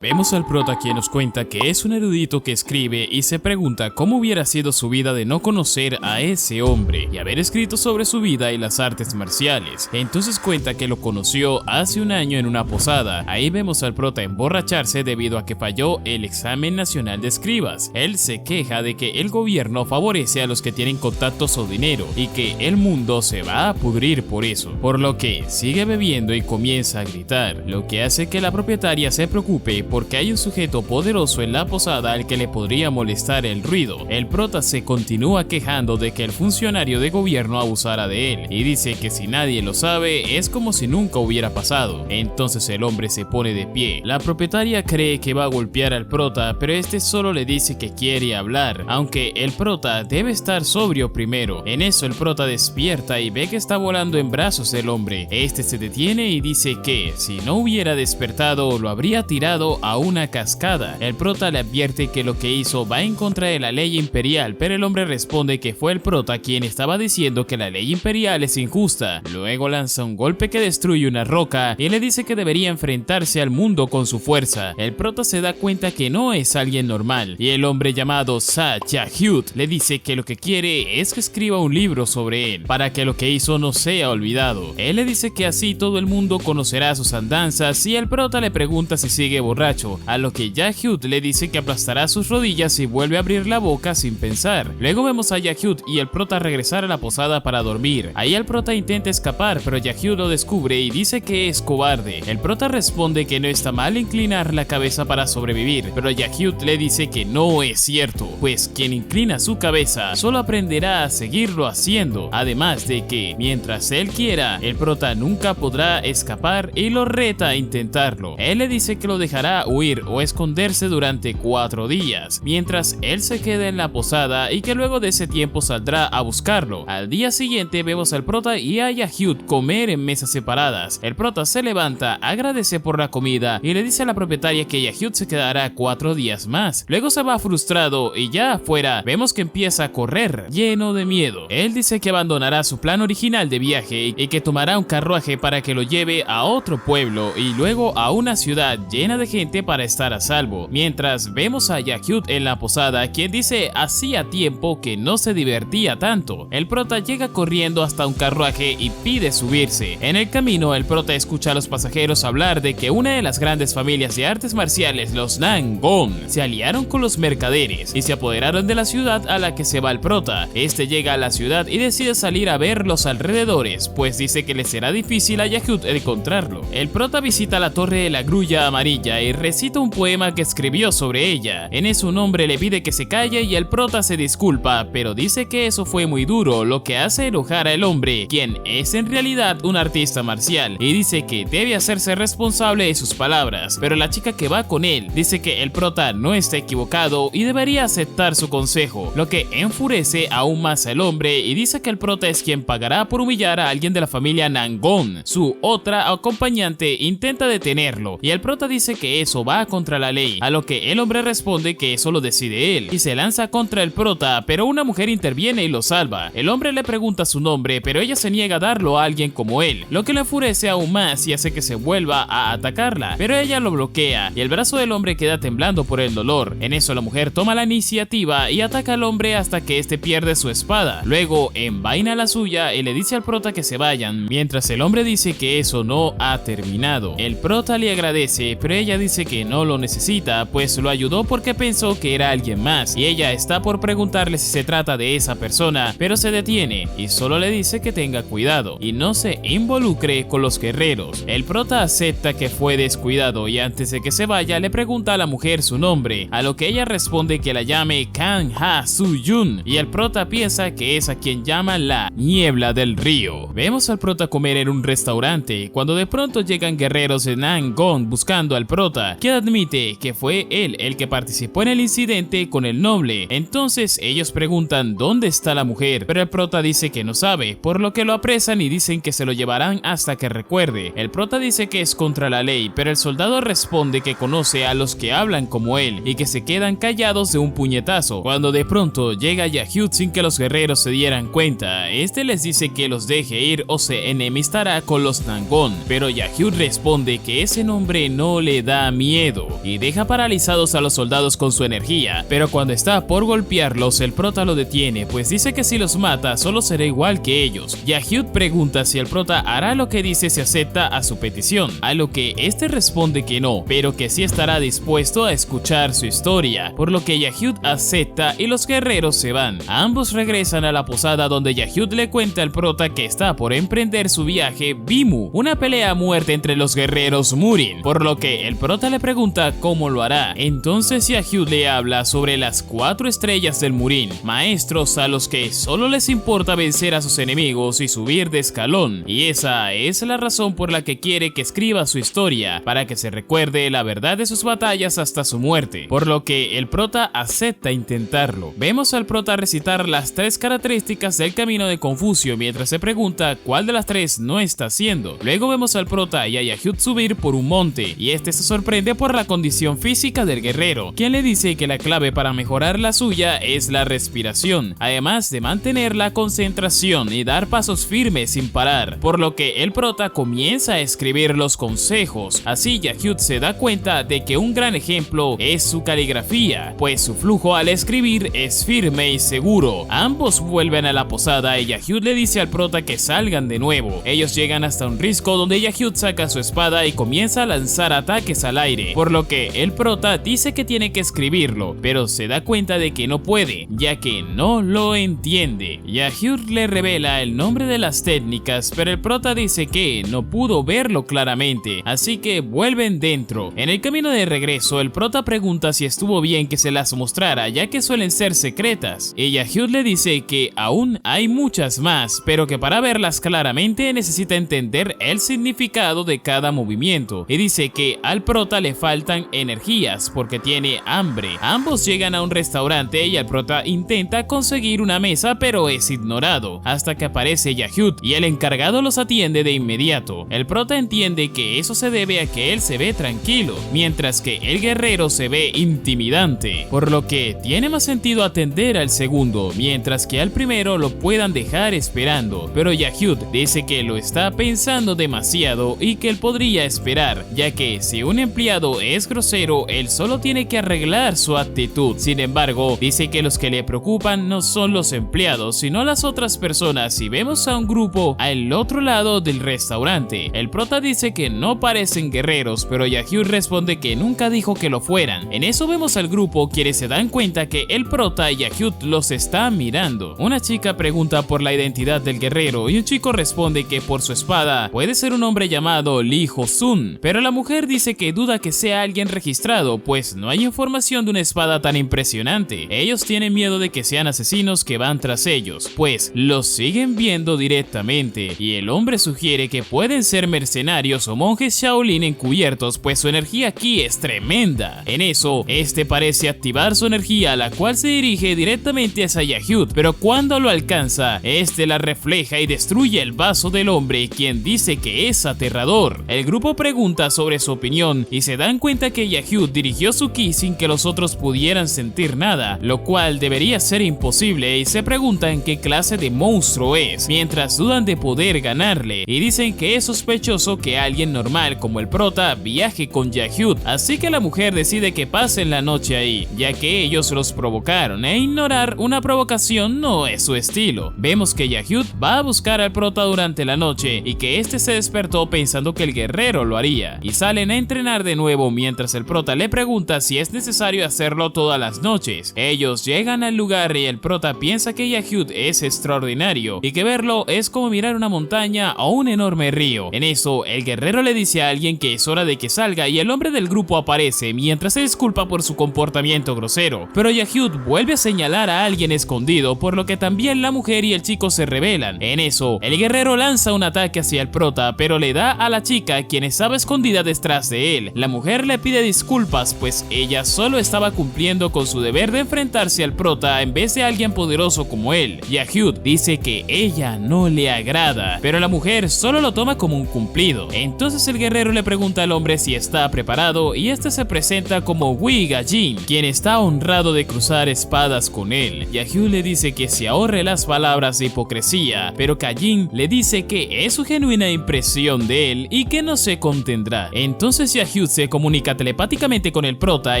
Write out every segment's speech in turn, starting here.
Vemos al prota quien nos cuenta que es un erudito que escribe y se pregunta cómo hubiera sido su vida de no conocer a ese hombre y haber escrito sobre su vida y las artes marciales. Entonces cuenta que lo conoció hace un año en una posada. Ahí vemos al prota emborracharse debido a que falló el examen nacional de escribas. Él se queja de que el gobierno favorece a los que tienen contactos o dinero y que el mundo se va a pudrir por eso, por lo que sigue bebiendo y comienza a gritar, lo que hace que la propietaria se preocupe porque hay un sujeto poderoso en la posada al que le podría molestar el ruido. El prota se continúa quejando de que el funcionario de gobierno abusara de él y dice que si nadie lo sabe es como si nunca hubiera pasado. Entonces el hombre se pone de pie. La propietaria cree que va a golpear al prota, pero este solo le dice que quiere hablar, aunque el prota debe estar sobrio primero. En eso el prota despierta y ve que está volando en brazos del hombre. Este se detiene y dice que si no hubiera despertado lo habría tirado a una cascada. El prota le advierte que lo que hizo va en contra de la ley imperial, pero el hombre responde que fue el prota quien estaba diciendo que la ley imperial es injusta. Luego lanza un golpe que destruye una roca y le dice que debería enfrentarse al mundo con su fuerza. El prota se da cuenta que no es alguien normal y el hombre llamado Satyajut le dice que lo que quiere es que escriba un libro sobre él para que lo que hizo no sea olvidado. Él le dice que así todo el mundo conocerá sus andanzas y el prota le pregunta si sigue borracho, a lo que Yahut le dice que aplastará sus rodillas y vuelve a abrir la boca sin pensar. Luego vemos a Yahut y el prota regresar a la posada para dormir. Ahí el prota intenta escapar, pero Yahut lo descubre y dice que es cobarde. El prota responde que no está mal inclinar la cabeza para sobrevivir, pero Yahut le dice que no es cierto, pues quien inclina su cabeza solo aprenderá a seguirlo haciendo. Además de que, mientras él quiera, el prota nunca podrá escapar y lo reta a intentarlo. Él le dice que lo dejará huir o esconderse durante 4 días, mientras él se queda en la posada y que luego de ese tiempo saldrá a buscarlo. Al día siguiente vemos al prota y a Yahut comer en mesas separadas. El prota se levanta, agradece por la comida y le dice a la propietaria que Yahut se quedará 4 días más. Luego se va frustrado y ya afuera vemos que empieza a correr, lleno de miedo. Él dice que abandonará su plan original de viaje y que tomará un carruaje para que lo lleve a otro pueblo y luego a una ciudad llena de gente para estar a salvo, mientras vemos a Yahut en la posada, quien dice hacía tiempo que no se divertía tanto. El prota llega corriendo hasta un carruaje y pide subirse. En el camino el prota escucha a los pasajeros hablar de que una de las grandes familias de artes marciales, los Nangon, se aliaron con los mercaderes y se apoderaron de la ciudad a la que se va el prota. Este llega a la ciudad y decide salir a ver los alrededores, pues dice que le será difícil a Yahut encontrarlo. El prota visita la torre de la grulla amarilla y recita un poema que escribió sobre ella. En eso un hombre le pide que se calle y el prota se disculpa, pero dice que eso fue muy duro, lo que hace enojar al hombre, quien es en realidad un artista marcial, y dice que debe hacerse responsable de sus palabras. Pero la chica que va con él dice que el prota no está equivocado y debería aceptar su consejo, lo que enfurece aún más al hombre y dice que el prota es quien pagará por humillar a alguien de la familia Nangon. Su otra acompañante intenta detenerlo y el prota dice que eso va contra la ley, a lo que el hombre responde que eso lo decide él y se lanza contra el prota, pero una mujer interviene y lo salva. El hombre le pregunta su nombre, pero ella se niega a darlo a alguien como él, lo que le enfurece aún más y hace que se vuelva a atacarla, pero ella lo bloquea y el brazo del hombre queda temblando por el dolor. En eso la mujer toma la iniciativa y ataca al hombre hasta que este pierde su espada. Luego envaina la suya y le dice al prota que se vayan, mientras el hombre dice que eso no ha terminado. El prota le agradece, pero ella dice que no lo necesita, pues lo ayudó porque pensó que era alguien más y ella está por preguntarle si se trata de esa persona, pero se detiene y solo le dice que tenga cuidado y no se involucre con los guerreros. El prota acepta que fue descuidado y antes de que se vaya le pregunta a la mujer su nombre, a lo que ella responde que la llame Kang Ha Suyun y el prota piensa que es a quien llama la niebla del río. Vemos al prota comer en un restaurante cuando de pronto llegan guerreros de Nangon buscando al prota, quien admite que fue él el que participó en el incidente con el noble. Entonces ellos preguntan dónde está la mujer, pero el prota dice que no sabe, por lo que lo apresan y dicen que se lo llevarán hasta que recuerde. El prota dice que es contra la ley, pero el soldado responde que conoce a los que hablan como él y que se quedan callados de un puñetazo, cuando de pronto llega Yahut sin que los guerreros se dieran cuenta. Este les dice que los deje ir o se enemistará con los Nangon, pero Yahut responde que ese nombre no le da da miedo y deja paralizados a los soldados con su energía, pero cuando está por golpearlos el prota lo detiene, pues dice que si los mata solo será igual que ellos. Yahud pregunta si el prota hará lo que dice si acepta a su petición, a lo que este responde que no, pero que sí estará dispuesto a escuchar su historia, por lo que Yahud acepta y los guerreros se van. Ambos regresan a la posada donde Yahud le cuenta al prota que está por emprender su viaje Bimu, una pelea a muerte entre los guerreros Murin, por lo que el prota le pregunta cómo lo hará. Entonces Yahud le habla sobre las 4 estrellas del Murin, maestros a los que solo les importa vencer a sus enemigos y subir de escalón, y esa es la razón por la que quiere que escriba su historia, para que se recuerde la verdad de sus batallas hasta su muerte, por lo que el prota acepta intentarlo. Vemos al prota recitar las 3 características del camino de Confucio mientras se pregunta cuál de las 3 no está haciendo. Luego vemos al prota y a Yahud subir por un monte, y este se sorprende por la condición física del guerrero, quien le dice que la clave para mejorar la suya es la respiración, además de mantener la concentración y dar pasos firmes sin parar, por lo que el prota comienza a escribir los consejos. Así Yahud se da cuenta de que un gran ejemplo es su caligrafía, pues su flujo al escribir es firme y seguro. Ambos vuelven a la posada y Yahud le dice al prota que salgan de nuevo. Ellos llegan hasta un risco donde Yahud saca su espada y comienza a lanzar ataques al aire, por lo que el prota dice que tiene que escribirlo, pero se da cuenta de que no puede, ya que no lo entiende. Yahud le revela el nombre de las técnicas, pero el prota dice que no pudo verlo claramente, así que vuelven dentro. En el camino de regreso, el prota pregunta si estuvo bien que se las mostrara, ya que suelen ser secretas, y Yahud le dice que aún hay muchas más, pero que para verlas claramente necesita entender el significado de cada movimiento, y dice que al prota le faltan energías porque tiene hambre. Ambos llegan a un restaurante y el prota intenta conseguir una mesa, pero es ignorado, hasta que aparece Yahud y el encargado los atiende de inmediato. El prota entiende que eso se debe a que él se ve tranquilo, mientras que el guerrero se ve intimidante, por lo que tiene más sentido atender al segundo, mientras que al primero lo puedan dejar esperando. Pero Yahud dice que lo está pensando demasiado y que él podría esperar, ya que si un empleado es grosero, él solo tiene que arreglar su actitud. Sin embargo, dice que los que le preocupan no son los empleados, sino las otras personas, y vemos a un grupo al otro lado del restaurante. El prota dice que no parecen guerreros, pero Yahud responde que nunca dijo que lo fueran. En eso vemos al grupo quienes se dan cuenta que el prota y Yahud los está mirando. Una chica pregunta por la identidad del guerrero y un chico responde que por su espada puede ser un hombre llamado Lee Ho-sun, pero la mujer dice que duda que sea alguien registrado, pues no hay información de una espada tan impresionante. Ellos tienen miedo de que sean asesinos que van tras ellos, pues los siguen viendo directamente, y el hombre sugiere que pueden ser mercenarios o monjes Shaolin encubiertos, pues su energía aquí es tremenda. En eso, este parece activar su energía, la cual se dirige directamente hacia Yahud, pero cuando lo alcanza, este la refleja y destruye el vaso del hombre, quien dice que es aterrador. El grupo pregunta sobre su opinión y se dan cuenta que Yahud dirigió su ki sin que los otros pudieran sentir nada, lo cual debería ser imposible, y se preguntan qué clase de monstruo es, mientras dudan de poder ganarle, y dicen que es sospechoso que alguien normal como el prota viaje con Yahud, así que la mujer decide que pasen la noche ahí, ya que ellos los provocaron, e ignorar una provocación no es su estilo. Vemos que Yahud va a buscar al prota durante la noche y que este se despertó pensando que el guerrero lo haría, y salen a entrenar de nuevo mientras el prota le pregunta si es necesario hacerlo todas las noches. Ellos llegan al lugar y el prota piensa que Yahud es extraordinario y que verlo es como mirar una montaña o un enorme río. En eso, el guerrero le dice a alguien que es hora de que salga y el hombre del grupo aparece mientras se disculpa por su comportamiento grosero, pero Yahud vuelve a señalar a alguien escondido, por lo que también la mujer y el chico se rebelan. En eso, el guerrero lanza un ataque hacia el prota, pero le da a la chica, quien estaba escondida detrás de él. La mujer le pide disculpas, pues ella solo estaba cumpliendo con su deber de enfrentarse al prota en vez de alguien poderoso como él. Yahud dice que ella no le agrada, pero la mujer solo lo toma como un cumplido. Entonces el guerrero le pregunta al hombre si está preparado y este se presenta como Wei Gajin, quien está honrado de cruzar espadas con él. Yahud le dice que se ahorre las palabras de hipocresía, pero Gajin le dice que es su genuina impresión de él y que no se contendrá. Entonces Yahud Yahud se comunica telepáticamente con el prota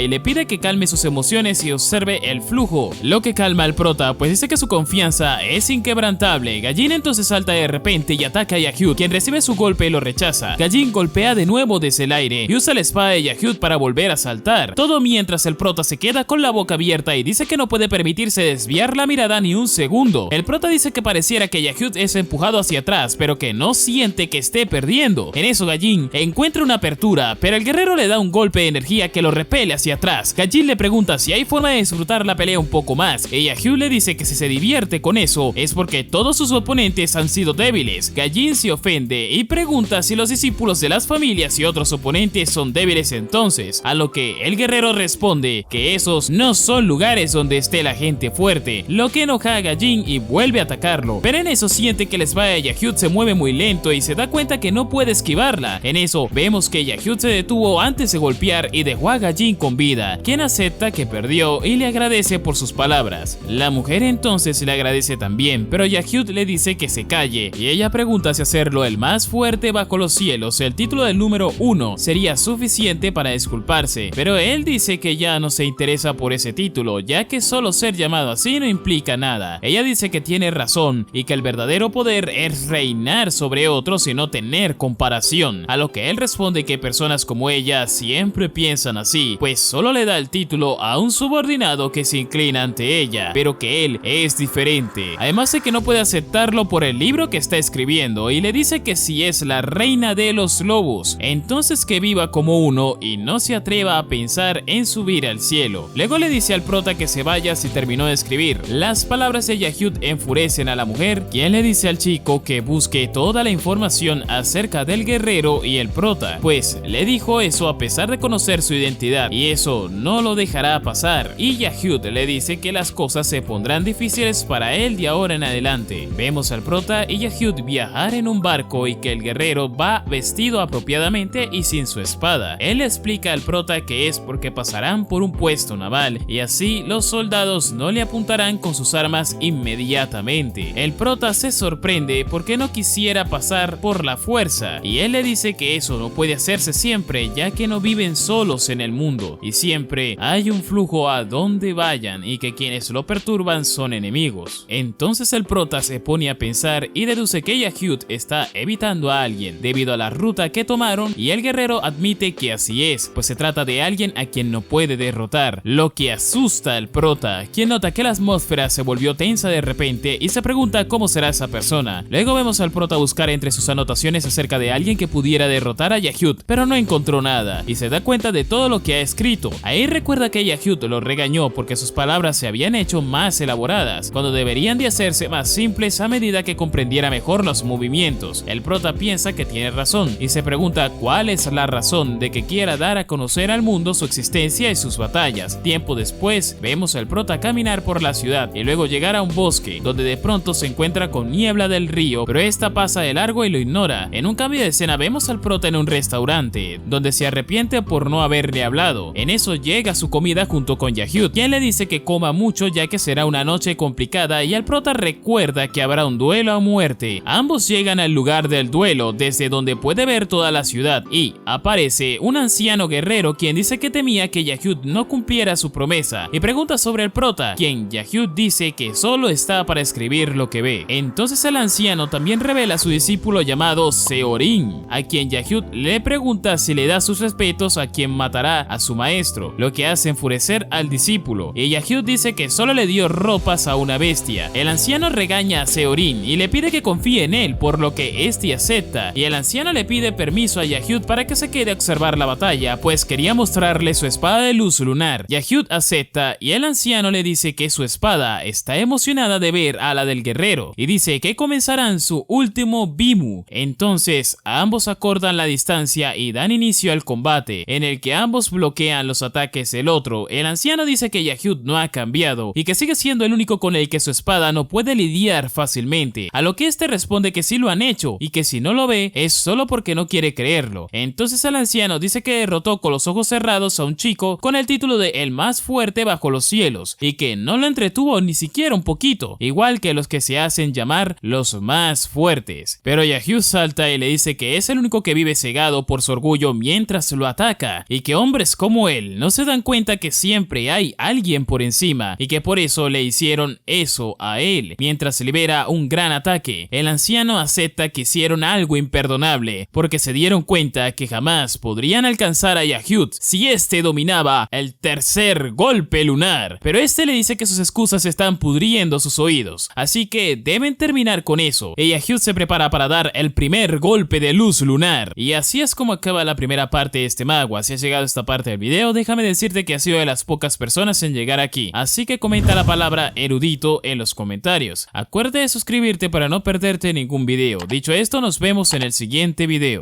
y le pide que calme sus emociones y observe el flujo, lo que calma al prota, pues dice que su confianza es inquebrantable. Gallin entonces salta de repente y ataca a Yahud, quien recibe su golpe y lo rechaza. Gallin golpea de nuevo desde el aire y usa la espada de Yahud para volver a saltar, todo mientras el prota se queda con la boca abierta y dice que no puede permitirse desviar la mirada ni un segundo. El prota dice que pareciera que Yahud es empujado hacia atrás, pero que no siente que esté perdiendo. En eso Gallin encuentra una apertura, pero el guerrero le da un golpe de energía que lo repele hacia atrás. Gallin le pregunta si hay forma de disfrutar la pelea un poco más, y Yahud le dice que si se divierte con eso es porque todos sus oponentes han sido débiles. Gallin se ofende y pregunta si los discípulos de las familias y otros oponentes son débiles entonces, a lo que el guerrero responde que esos no son lugares donde esté la gente fuerte, lo que enoja a Gallin y vuelve a atacarlo, pero en eso siente que la espada de Yahud se mueve muy lento y se da cuenta que no puede esquivarla. En eso vemos que Yahud se detuvo antes de golpear y dejó a Gallin con vida, quien acepta que perdió y le agradece por sus palabras. La mujer entonces le agradece también, pero Yahud le dice que se calle y ella pregunta si hacerlo el más fuerte bajo los cielos, el título del número 1, sería suficiente para disculparse, pero él dice que ya no se interesa por ese título, ya que solo ser llamado así no implica nada. Ella dice que tiene razón y que el verdadero poder es reinar sobre otros y no tener comparación, a lo que él responde que personas como ella siempre piensan así, pues solo le da el título a un subordinado que se inclina ante ella, pero que él es diferente. Además de que no puede aceptarlo por el libro que está escribiendo y le dice que si es la reina de los lobos, entonces que viva como uno y no se atreva a pensar en subir al cielo. Luego le dice al prota que se vaya si terminó de escribir. Las palabras de Yahud enfurecen a la mujer, quien le dice al chico que busque toda la información acerca del guerrero y el prota, pues le dijo eso a pesar de conocer su identidad y eso no lo dejará pasar. Y Yahud le dice que las cosas se pondrán difíciles para él de ahora en adelante. Vemos al prota y Yahud viajar en un barco y que el guerrero va vestido apropiadamente y sin su espada. Él explica al prota que es porque pasarán por un puesto naval y así los soldados no le apuntarán con sus armas inmediatamente. El prota se sorprende porque no quisiera pasar por la fuerza y él le dice que eso no puede hacerse siempre, ya que no viven solos en el mundo y siempre hay un flujo a donde vayan y que quienes lo perturban son enemigos. Entonces el prota se pone a pensar y deduce que Yahud está evitando a alguien debido a la ruta que tomaron y el guerrero admite que así es, pues se trata de alguien a quien no puede derrotar, lo que asusta al prota, quien nota que la atmósfera se volvió tensa de repente y se pregunta cómo será esa persona. Luego vemos al prota buscar entre sus anotaciones acerca de alguien que pudiera derrotar a Yahud, pero no encontró nada y se da cuenta de todo lo que ha escrito. Ahí recuerda que Yahud lo regañó porque sus palabras se habían hecho más elaboradas, cuando deberían de hacerse más simples a medida que comprendiera mejor los movimientos. El prota piensa que tiene razón y se pregunta cuál es la razón de que quiera dar a conocer al mundo su existencia y sus batallas. Tiempo después vemos al prota caminar por la ciudad y luego llegar a un bosque donde de pronto se encuentra con niebla del río, pero esta pasa de largo y lo ignora. En un cambio de escena vemos al prota en un restaurante donde se arrepiente por no haberle hablado. En eso llega su comida junto con Yahud, quien le dice que coma mucho ya que será una noche complicada y el prota recuerda que habrá un duelo a muerte. Ambos llegan al lugar del duelo desde donde puede ver toda la ciudad y aparece un anciano guerrero quien dice que temía que Yahud no cumpliera su promesa y pregunta sobre el prota, quien Yahud dice que solo está para escribir lo que ve. Entonces el anciano también revela a su discípulo llamado Seorin, a quien Yahud le pregunta si le da sus respetos a quien matará a su maestro, lo que hace enfurecer al discípulo y Yahud dice que solo le dio ropas a una bestia. El anciano regaña a Seorin y le pide que confíe en él, por lo que este acepta y el anciano le pide permiso a Yahud para que se quede a observar la batalla, pues quería mostrarle su espada de luz lunar. Yahud acepta y el anciano le dice que su espada está emocionada de ver a la del guerrero y dice que comenzarán su último Bimu. Entonces ambos acordan la distancia y dan inicio al combate, en el que ambos bloquean los ataques del otro. El anciano dice que Yahud no ha cambiado y que sigue siendo el único con el que su espada no puede lidiar fácilmente, a lo que este responde que sí lo han hecho y que si no lo ve es solo porque no quiere creerlo. Entonces el anciano dice que derrotó con los ojos cerrados a un chico con el título de el más fuerte bajo los cielos y que no lo entretuvo ni siquiera un poquito, igual que los que se hacen llamar los más fuertes. Pero Yahud salta y le dice que es el único que vive cegado por su orgullo mientras lo ataca y que hombres como él no se dan cuenta que siempre hay alguien por encima y que por eso le hicieron eso a él. Mientras libera un gran ataque, el anciano acepta que hicieron algo imperdonable porque se dieron cuenta que jamás podrían alcanzar a Yahud si este dominaba el tercer golpe lunar, pero este le dice que sus excusas están pudriendo sus oídos, así que deben terminar con eso. Y Yahud se prepara para dar el primer golpe de luz lunar, y así es como acaba la primera parte de este magua. Si has llegado a esta parte del video, déjame decirte que has sido de las pocas personas en llegar aquí, así que comenta la palabra erudito en los comentarios. Acuérdate de suscribirte para no perderte ningún video. Dicho esto, nos vemos en el siguiente video.